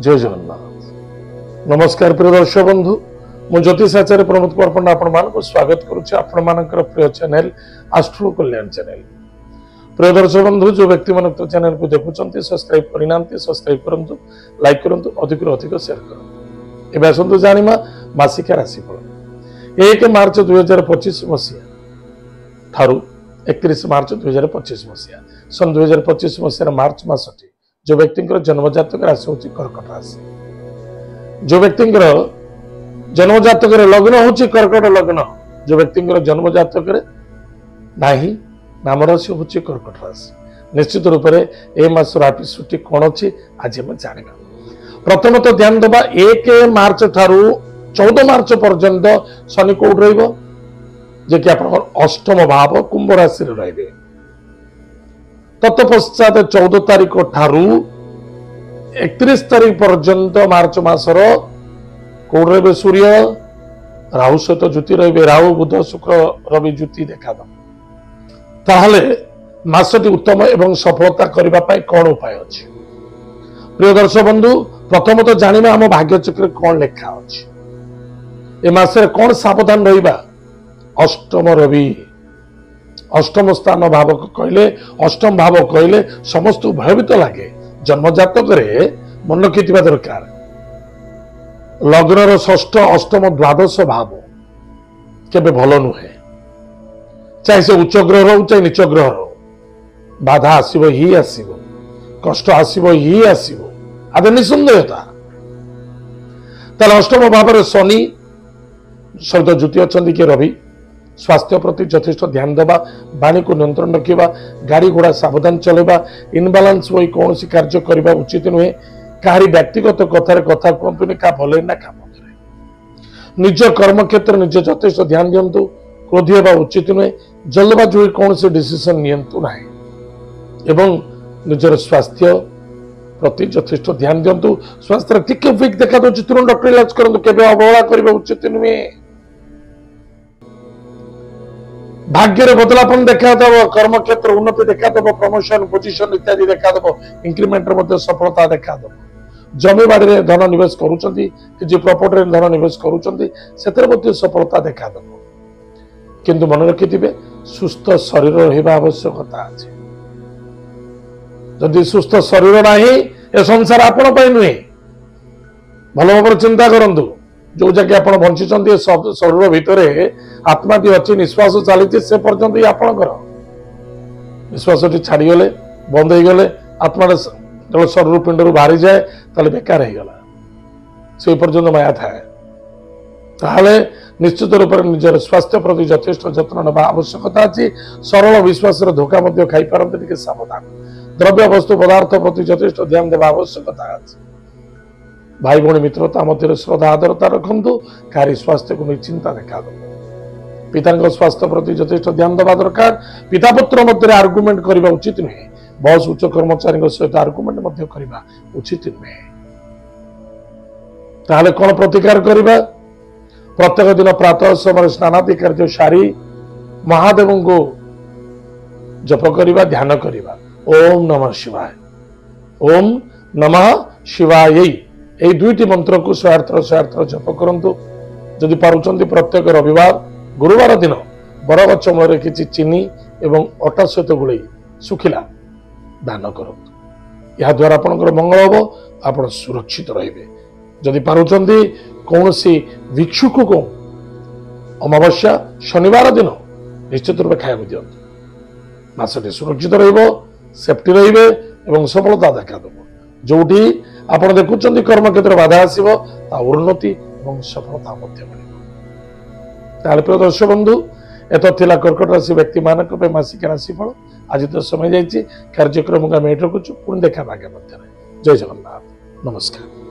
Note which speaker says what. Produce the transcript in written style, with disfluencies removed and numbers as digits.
Speaker 1: जय जगन्नाथ। नमस्कार प्रिय दर्शक बंधु, मु ज्योतिष आचार्य प्रमोद कुमार पंडा आपण मानक स्वागत करुच्ची आपण मानकर प्रिय चैनल आस्ट्रो कल्याण चैनल। प्रिय दर्शक बंधु, जो व्यक्ति मन चैनल को देखुचंती सब्सक्राइब करिना सब्सक्राइब करंतु, लाइक करंतु, अधिक अधिक शेयर करंतु। एबे आसंतु जानिमा मासिक राशिफल 1 मार्च 2025 मसिया थारु 31 मार्च 2025 मसिया सन 2025 मसिया मार्च मासटी जो व्यक्ति जन्म जातक राशि होची कर्कट राशि। जो व्यक्ति जन्म जातक लग्न होची कर्कट लग्न, जो व्यक्ति जन्म जातक नाही नाम राशि होची कर्कट राशि। निश्चित रूप से ए मास राशि छुट्टी कौन अच्छी आज हम जाना। प्रथम तो ध्यान दबा 1 मार्च ठारू 14 मार्च पर्यंत शनि कौट जे कि आप अष्टम भाव कुंभ राशि रे। तत्पश्चात 14 तारीख ठारू 31 तारीख पर्यंत मार्च मासर कौन रे सूर्य राहु सहित ज्योति रे। राहु बुध शुक्र रवि ज्योति देखा ताहले मासटी उत्तम एवं सफलता करने कौन उपाय अच्छे। प्रिय दर्शक बंधु, प्रथम तो जानिबा आम भाग्य चक्र कौन लेखा अच्छे। ए मासरे कौन सावधान रहिबा। अष्टम रवि, अष्टम स्थान भाव कहले, अष्टम भाव कहले समस्त भयभीत लगे। जन्म जातक मन रखिथिबा दरकार लग्नर षष्ठ अष्टम द्वादश भाव केबे भल नुहे। चाहे से उच्च ग्रह रो चाहे नीच ग्रह रो, बाधा आसीबो ही आसीबो, कष्ट आसीबो ही आसीबो, आदि निसंदेहता। ताले अष्टम भाव शनि सहित ज्योति अछंती कि रवि। स्वास्थ्य प्रति यथेष्ट ध्यान देवा, वाणी को नियंत्रण रखा, गाड़ी घोड़ा सावधान चलेबा, इनबालांस होई कौन सी कार्य करबा उचित नुहे। कहारी व्यक्तिगत कथार कथा कहतुनि का भले ना का मंदरे। निज कर्म क्षेत्र निज यथेष्ट ध्यान दियंतु, क्रोधी होगा उचित नुहे। जल्दबाजी होई कौन से डिसीजन नियंतु नाही एवं निजर स्वास्थ्य प्रति यथेष्ट ध्यान दियंतु। स्वास्थ्य टिके वीक देखा तो तुरंत डॉक्टर इलाज करंतु, केबे अवहेला करबा उचित नुहे। भाग्य रे बदलापन देखा दब, कर्म क्षेत्र उन्नति देखा दब, प्रमोशन पोजिशन इत्यादि देखा दब, इंक्रीमेंट रे सफलता देखा दब। जमी बाड़ी रे धन निवेश करूचंती कि जे प्रॉपर्टी रे धन निवेश करूचंती सेतरे मध्ये सफलता देखा दब। किंतु मन रखिथिबे सुस्थ शरीर रहिबा आवश्यकता अछि। जदि सुस्थ शरीर नाही ए संसार आपण पई नुहे। भलो भाବରେ चिंता करंतु। जो जगह आप बंची शरीर भितर आत्मा टी अच्छी निश्वास चली से पर्यंत ही आपणकर निश्वास छाड़गले बंद हो गले आत्मा शरीर पिंड बाहरी जाए ताले बेकार हो गला से पर्यंत माया थाए। ताहले निश्चित रूप से निजर स्वास्थ्य प्रति यथेष्ट जत्न नेबा आवश्यकता अच्छी। सरल विश्वास धोखा खाई पारते सावधान। द्रव्य वस्तु पदार्थ प्रति यथेष्ट ध्यान देवा आवश्यकता अच्छी। भाई भौणी मित्रता मध्य श्रद्धा आदरता रखु। कारी स्वास्थ्य को चिंता देखा दो। पिता स्वास्थ्य प्रति यथेष्ट ध्यान देवा दरकार। पिता पुत्र मध्य आर्गुमेंट करने उचित नुहे। बस उच्च कर्मचारी सहित आर्गुमेंट करने उचित नुहे। ताहले कौन प्रतिकार करबा। प्रत्येक दिन प्रातः समय स्नानादि कार्य सारी महादेव को जप करबा, ध्यान करबा। ओम नमः शिवाय, ओम नमः शिवाय यही दुईटी मंत्र को 108 जप करंतु। जदि पारुचंती प्रत्येक रविवार गुरुवार दिन बरगछ मूल किसी चीनी एवं अटा सहित गुड़े सुखिला दान करंतु। या द्वारा आपनकर मंगल हो, आप सुरक्षित रहिबे। जदि पारुचंती कौन सी भिक्षुक को अमावस्या शनिवार दिन निश्चित रूप खाया दियंतु। मासटी सुरक्षित रहिबो, सेफ्टी रहिबे एवं सफलता देखा देबो। जोटी आप देखुं कर्म क्षेत्र बाधा आसो उन्नति और सफलता प्रिय दर्शक बंधु, एत थिला कर्कट राशि व्यक्ति मानक मासिक राशिफल। आज तो समय जाइए कार्यक्रम को रखुचु। पुणी देखा आगे। जय जगन्नाथ, नमस्कार।